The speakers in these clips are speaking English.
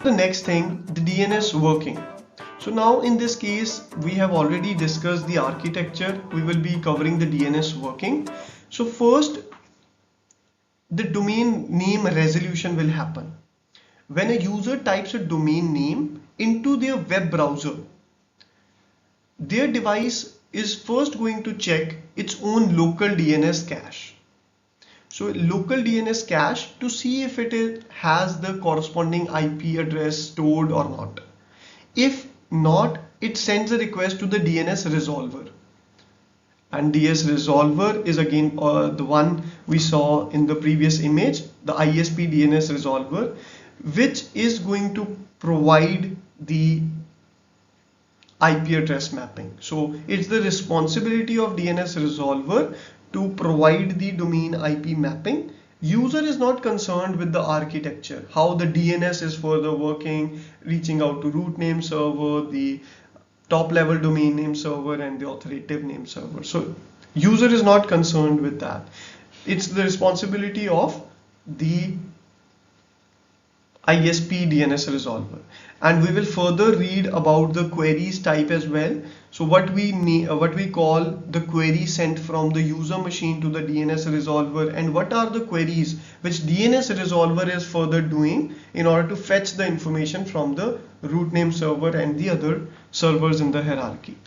the next thing, the DNS working. So now in this case, we have already discussed the architecture. We will be covering the DNS working. So first, the domain name resolution will happen. When a user types a domain name into their web browser, their device is first going to check its own local DNS cache. So local DNS cache to see if it has the corresponding IP address stored or not. If not, it sends a request to the DNS resolver. And DNS resolver is again the one we saw in the previous image, the ISP DNS resolver, which is going to provide the IP address mapping. So it's the responsibility of DNS resolver to provide the domain IP mapping. User is not concerned with the architecture, how the DNS is further working, reaching out to root name server, the top level domain name server and the authoritative name server. So user is not concerned with that. It's the responsibility of the ISP DNS resolver. And we will further read about the queries type as well. So what we call the query sent from the user machine to the DNS resolver, and what are the queries which DNS resolver is further doing in order to fetch the information from the root name server and the other servers in the hierarchy.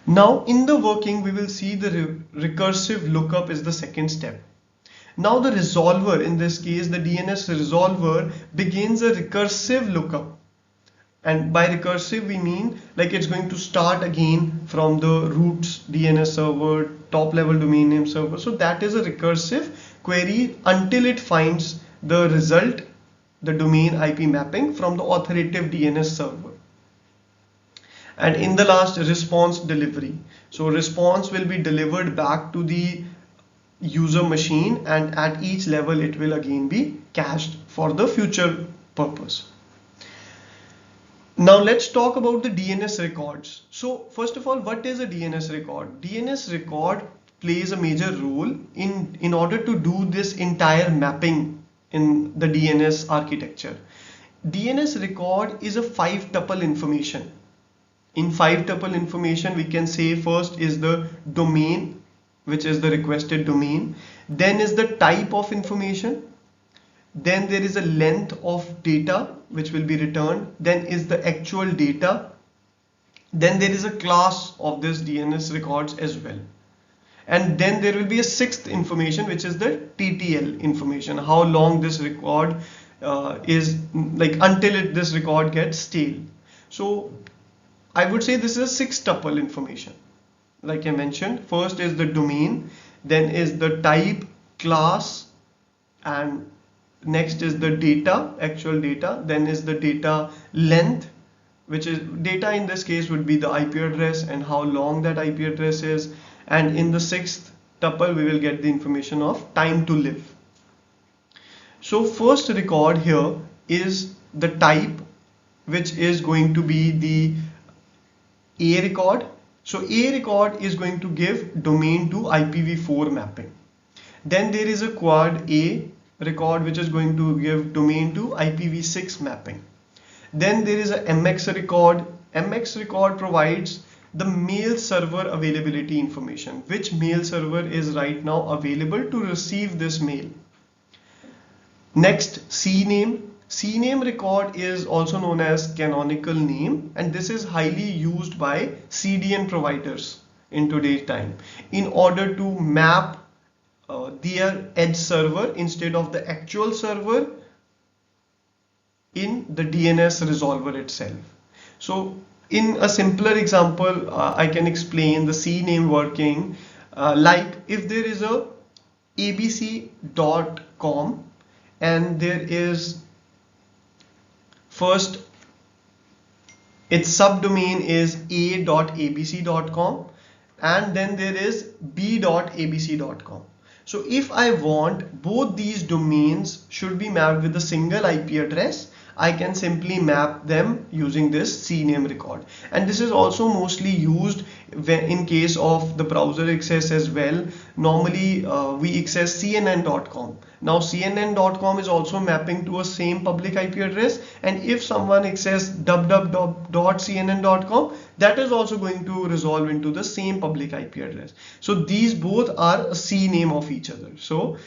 Now in the working, we will see the recursive lookup is the second step. Now the resolver, in this case the DNS resolver, begins a recursive lookup. And by recursive we mean like it's going to start again from the root DNS server, top level domain name server. So that is a recursive query until it finds the result, the domain IP mapping from the authoritative DNS server. And in the last, response delivery. So response will be delivered back to the user machine, and at each level it will again be cached for the future purpose. Now let's talk about the DNS records. So first of all, what is a DNS record? DNS record plays a major role in order to do this entire mapping in the DNS architecture. DNS record is a 5-tuple information. In 5-tuple information, we can say first is the domain, which is the requested domain, then is the type of information, then there is a length of data which will be returned, then is the actual data, then there is a class of this DNS records as well, and then there will be a 6th information which is the TTL information, how long this record is, like until this record gets stale. So I would say this is a 6-tuple information. Like I mentioned, first is the domain, then is the type, class, and next is the data, actual data, then is the data length, which is data in this case would be the IP address and how long that IP address is, and in the 6th tuple we will get the information of time to live. So first record here is the type, which is going to be the A record. So A record is going to give domain to IPv4 mapping. Then there is a quad A record which is going to give domain to IPv6 mapping. Then there is a MX record. MX record provides the mail server availability information, which mail server is right now available to receive this mail. Next, CNAME. CNAME record is also known as canonical name, and this is highly used by CDN providers in today's time in order to map their edge server instead of the actual server in the DNS resolver itself. So in a simpler example, I can explain the CNAME working like if there is a abc.com and there is first its subdomain is a.abc.com and then there is b.abc.com. So if I want both these domains should be mapped with a single IP address, I can simply map them using this CNAME record. And this is also mostly used in case of the browser access as well, normally we access cnn.com. Now cnn.com is also mapping to a same public IP address, and if someone access www.cnn.com, that is also going to resolve into the same public IP address. So these both are a C name of each other. So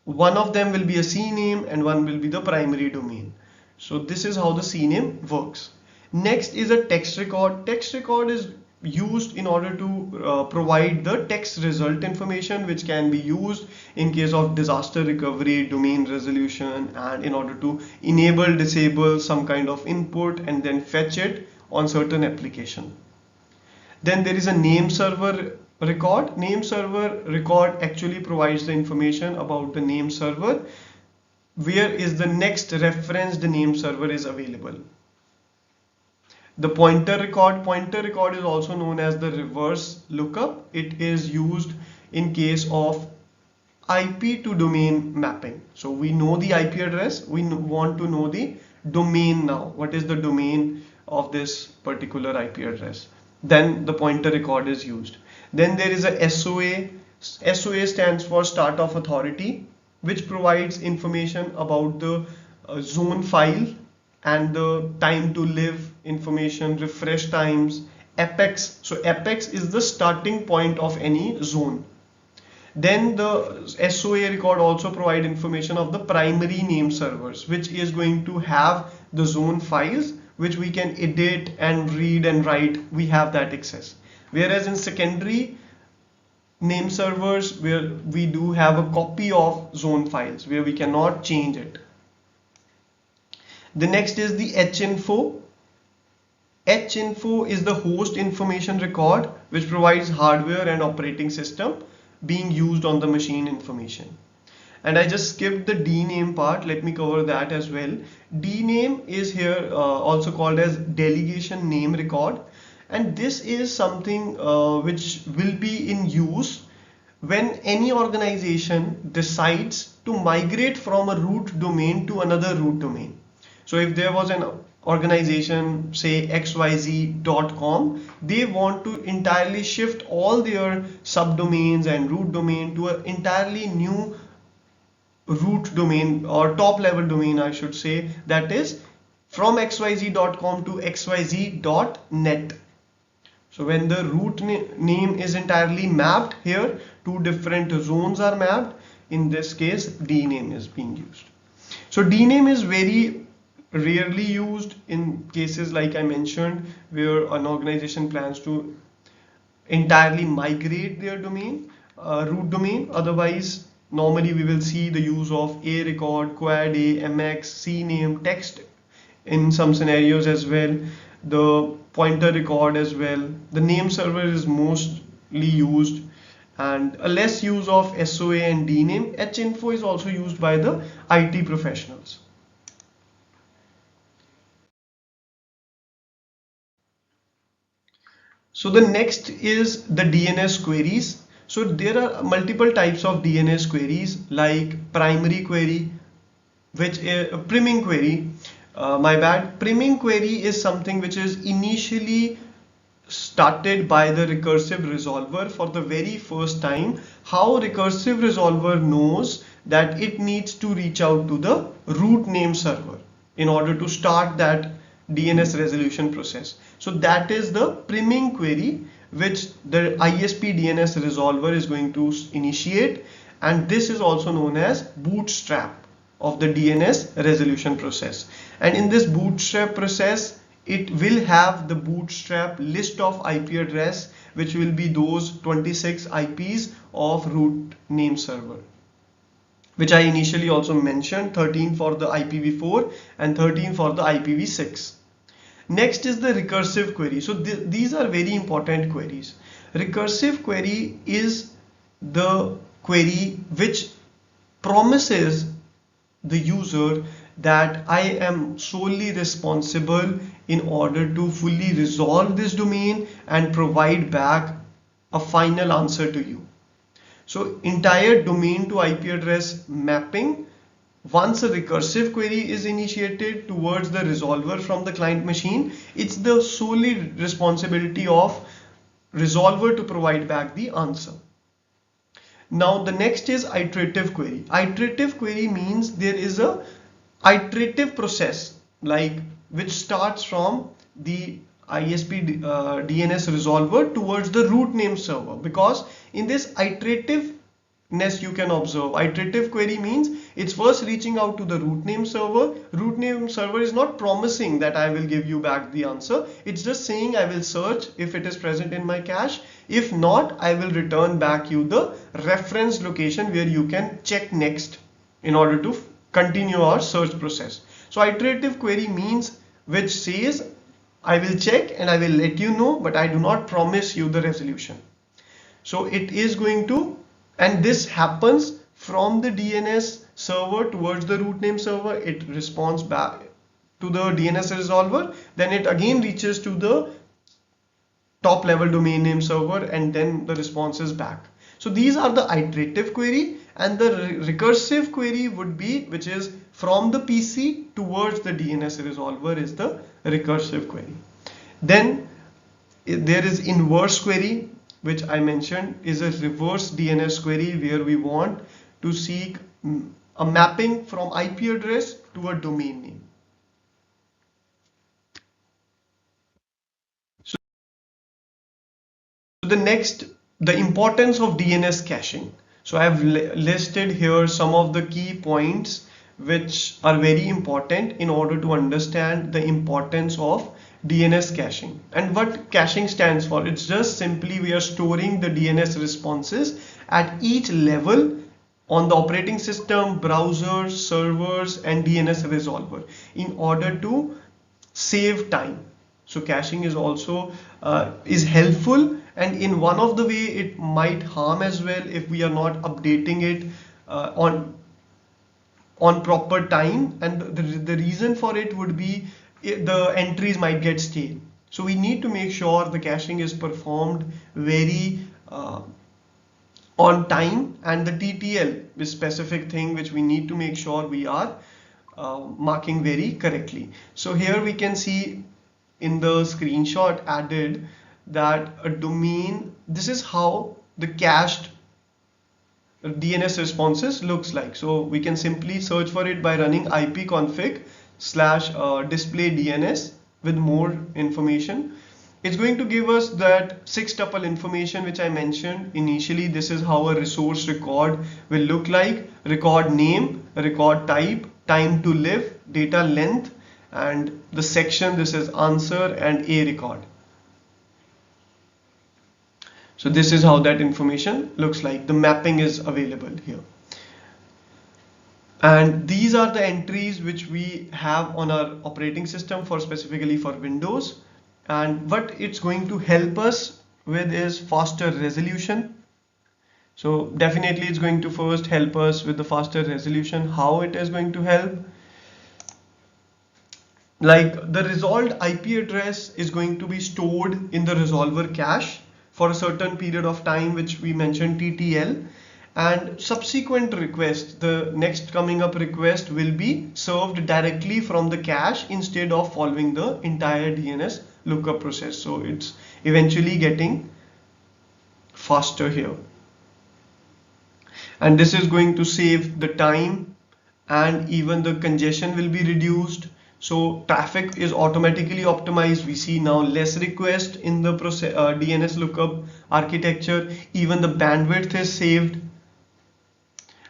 one of them will be a C name and one will be the primary domain. So this is how the C name works. Next is a text record. Text record is used in order to provide the text result information, which can be used in case of disaster recovery, domain resolution, and in order to enable, disable some kind of input and then fetch it on certain application. Then there is a name server record. Name server record actually provides the information about the name server. Where is the next reference the name server is available. The pointer record is also known as the reverse lookup. It is used in case of IP to domain mapping. So we know the IP address, we want to know the domain now. What is the domain of this particular IP address? Then the pointer record is used. Then there is a SOA. SOA stands for Start of Authority, which provides information about the zone file and the time to live information, refresh times, apex. So apex is the starting point of any zone. Then the SOA record also provide information of the primary name servers, which is going to have the zone files which we can edit and read and write. We have that access. Whereas in secondary name servers, where we do have a copy of zone files where we cannot change it. The next is the hinfo. Hinfo is the host information record, which provides hardware and operating system being used on the machine information. And I just skipped the DNAME part. Let me cover that as well. DNAME is here also called as delegation name record, and this is something which will be in use when any organization decides to migrate from a root domain to another root domain. So if there was an organization, say xyz.com, they want to entirely shift all their subdomains and root domain to an entirely new root domain, or top level domain I should say, that is from xyz.com to xyz.net. So when the root name is entirely mapped, here two different zones are mapped. In this case, DNAME is being used. So DNAME is very rarely used in cases like I mentioned, where an organization plans to entirely migrate their domain, root domain. Otherwise, normally we will see the use of A record, quad A, MX, CNAME, text in some scenarios as well, the pointer record as well. The name server is mostly used, and a less use of SOA and DNAME. hinfo is also used by the IT professionals. So the next is the DNS queries. So there are multiple types of DNS queries, like primary query, which is a priming query. Priming query is something which is initially started by the recursive resolver for the very first time. How recursive resolver knows that it needs to reach out to the root name server in order to start that DNS resolution process. So that is the priming query which the ISP DNS resolver is going to initiate, and this is also known as bootstrap of the DNS resolution process. And in this bootstrap process, it will have the bootstrap list of IP address, which will be those 26 IPs of root name server, which I initially also mentioned, 13 for the IPv4 and 13 for the IPv6. Next is the recursive query. So these are very important queries. Recursive query is the query which promises the user that I am solely responsible in order to fully resolve this domain and provide back a final answer to you. So entire domain to IP address mapping, once a recursive query is initiated towards the resolver from the client machine, it's the solely responsibility of resolver to provide back the answer. Now the next is iterative query. Iterative query means there is a iterative process, like which starts from the ISP DNS resolver towards the root name server, because in this iterativeness you can observe iterative query means it's first reaching out to the root name server. Root name server is not promising that I will give you back the answer. It's just saying I will search if it is present in my cache. If not, I will return back you the reference location where you can check next in order to continue our search process. So iterative query means which says I will check and I will let you know, but I do not promise you the resolution. So it is going to, and this happens from the DNS server towards the root name server. It responds back to the DNS resolver, then it again reaches to the top level domain name server, and then the response is back. So these are the iterative query, and the recursive query would be, which is from the PC towards the DNS resolver, is the recursive query. Then there is inverse query, which I mentioned is a reverse DNS query, where we want to seek a mapping from IP address to a domain name. So the importance of DNS caching. So I have listed here some of the key points which are very important in order to understand the importance of DNS caching. And what caching stands for, it's just simply we are storing the DNS responses at each level on the operating system, browsers, servers, and DNS resolver in order to save time. So caching is also is helpful, and in one of the way it might harm as well if we are not updating it on proper time, and the reason for it would be the entries might get stale. So we need to make sure the caching is performed very on time, and the TTL is specific thing which we need to make sure we are marking very correctly. So here we can see in the screenshot added that a domain, this is how the cached DNS responses looks like. So we can simply search for it by running ipconfig / display DNS with more information. It's going to give us that 6-tuple information which I mentioned initially. This is how a resource record will look like: record name, record type, time to live, data length, and the section, this is answer and a record. So this is how that information looks like. The mapping is available here. And these are the entries which we have on our operating system for specifically for Windows. And what it's going to help us with is faster resolution. So definitely it's going to first help us with the faster resolution. How it is going to help? Like the resolved IP address is going to be stored in the resolver cache for a certain period of time, which we mentioned TTL, and subsequent request, the next coming up request, will be served directly from the cache instead of following the entire DNS lookup process. So it's eventually getting faster here, and this is going to save the time, and even the congestion will be reduced. So traffic is automatically optimized. We see now less request in the DNS lookup architecture. Even the bandwidth is saved.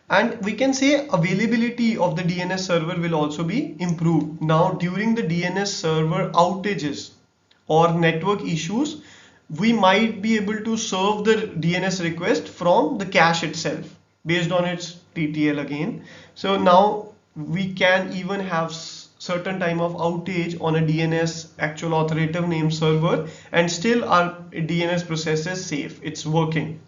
And we can say availability of the DNS server will also be improved. Now during the DNS server outages or network issues, we might be able to serve the DNS request from the cache itself based on its TTL again. So now we can even have certain time of outage on a DNS actual authoritative name server, and still our DNS process is safe, it's working.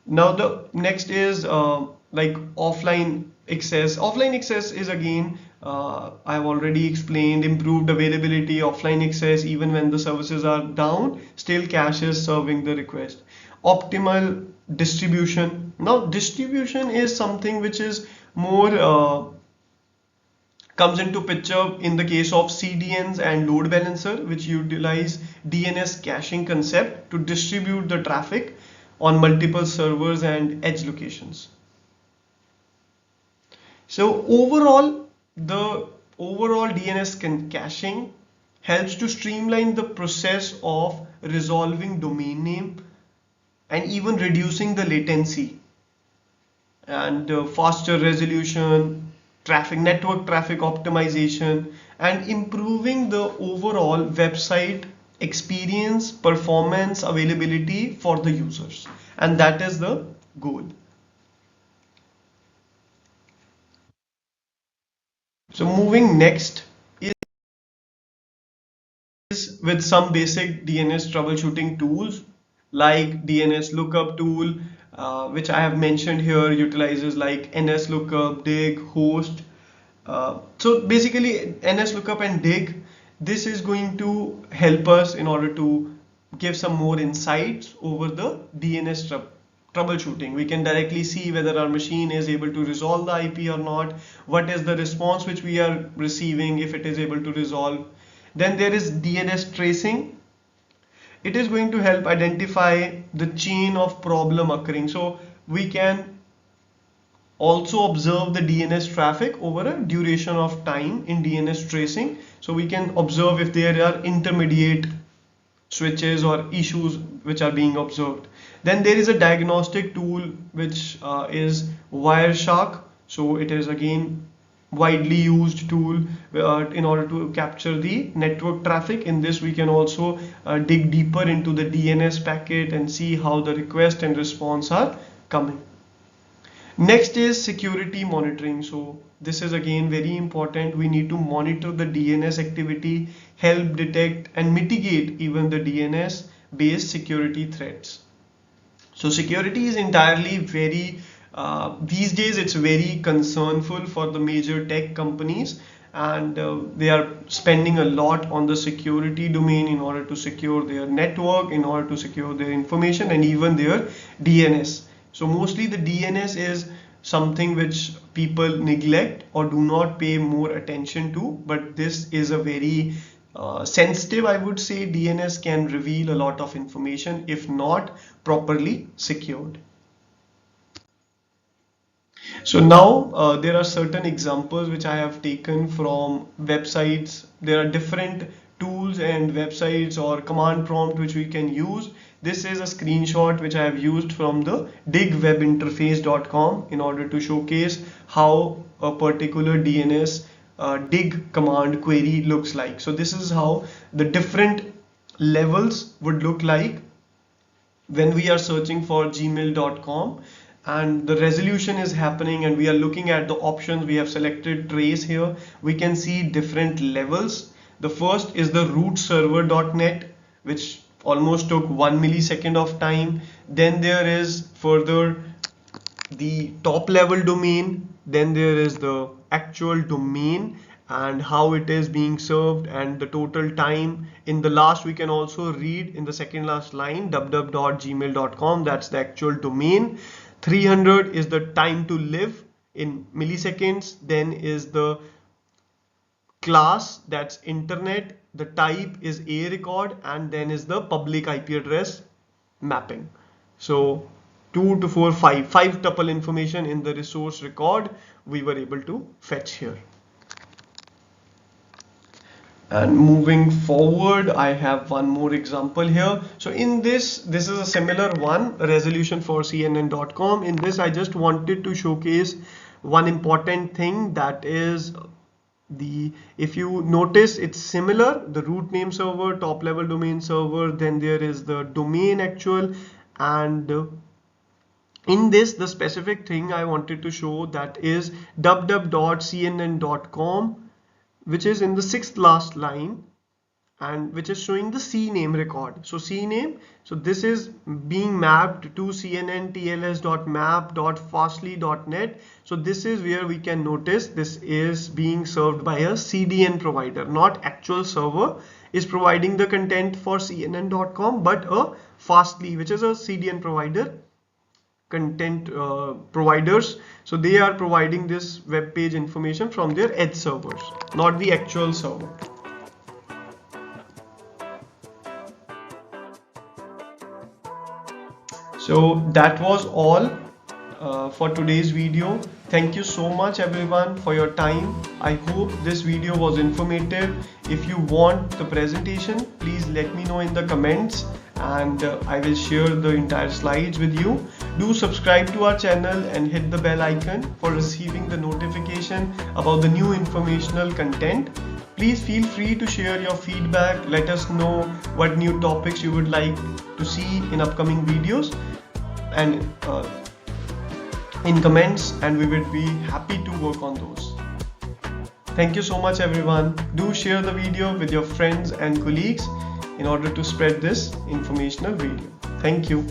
Now the next is like offline access. Offline access is again I've already explained, improved availability, offline access even when the services are down, still cache is serving the request. Optimal distribution. Now distribution is something which is more comes into picture in the case of CDNs and load balancer, which utilize DNS caching concept to distribute the traffic on multiple servers and edge locations. So overall, the overall DNS caching helps to streamline the process of resolving domain name and even reducing the latency and faster resolution, network traffic optimization, and improving the overall website experience, performance, availability for the users. And that is the goal. So moving next is with some basic DNS troubleshooting tools like DNS lookup tool, which I have mentioned here, utilizes like nslookup, dig, host. So basically nslookup and dig, this is going to help us in order to give some more insights over the DNS troubleshooting. We can directly see whether our machine is able to resolve the IP or not, what is the response which we are receiving, if it is able to resolve. Then there is DNS tracing. It is going to help identify the chain of problem occurring. So we can also observe the DNS traffic over a duration of time in DNS tracing. So we can observe if there are intermediate switches or issues which are being observed. Then there is a diagnostic tool which is Wireshark. So it is again widely used tool in order to capture the network traffic. In this we can also dig deeper into the DNS packet and see how the request and response are coming. Next is security monitoring. So this is again very important. We need to monitor the DNS activity, help detect and mitigate even the DNS based security threats. So security is entirely very these days it's very concernful for the major tech companies, and they are spending a lot on the security domain in order to secure their network, in order to secure their information and even their DNS. So mostly the DNS is something which people neglect or do not pay more attention to, but this is a very sensitive, I would say. DNS can reveal a lot of information if not properly secured. So now there are certain examples which I have taken from websites. There are different tools and websites or command prompt which we can use. This is a screenshot which I have used from the digwebinterface.com in order to showcase how a particular DNS dig command query looks like. So this is how the different levels would look like when we are searching for gmail.com and the resolution is happening and we are looking at the options. We have selected trace here. We can see different levels. The first is the root server.net, which almost took 1 millisecond of time. Then there is further the top level domain. Then there is the actual domain and how it is being served and the total time. In the last we can also read in the second last line www.gmail.com, that's the actual domain. 300 is the time to live in milliseconds. Then is the class, that's internet, the type is a record, and then is the public IP address mapping. So 2 to 4 5 tuple information in the resource record we were able to fetch here. And moving forward, I have one more example here. So in this is a similar one, resolution for CNN.com. In this, I just wanted to showcase one important thing, that is if you notice, it's similar, the root name server, top level domain server, then there is the domain actual, and in this, the specific thing I wanted to show, that is www.cnn.com, which is in the sixth last line and which is showing the CNAME record. So CNAME, so this is being mapped to cnntls.map.fastly.net. So this is where we can notice this is being served by a CDN provider, not actual server is providing the content for cnn.com, but a Fastly, which is a CDN provider, content providers. So they are providing this web page information from their edge servers, not the actual server. So that was all for today's video. Thank you so much everyone for your time. I hope this video was informative. If you want the presentation, please let me know in the comments, and I will share the entire slides with you. Do subscribe to our channel and hit the bell icon for receiving the notification about the new informational content. Please feel free to share your feedback. Let us know what new topics you would like to see in upcoming videos and in comments, and we will be happy to work on those. Thank you so much everyone. Do share the video with your friends and colleagues in order to spread this informational video. Thank you.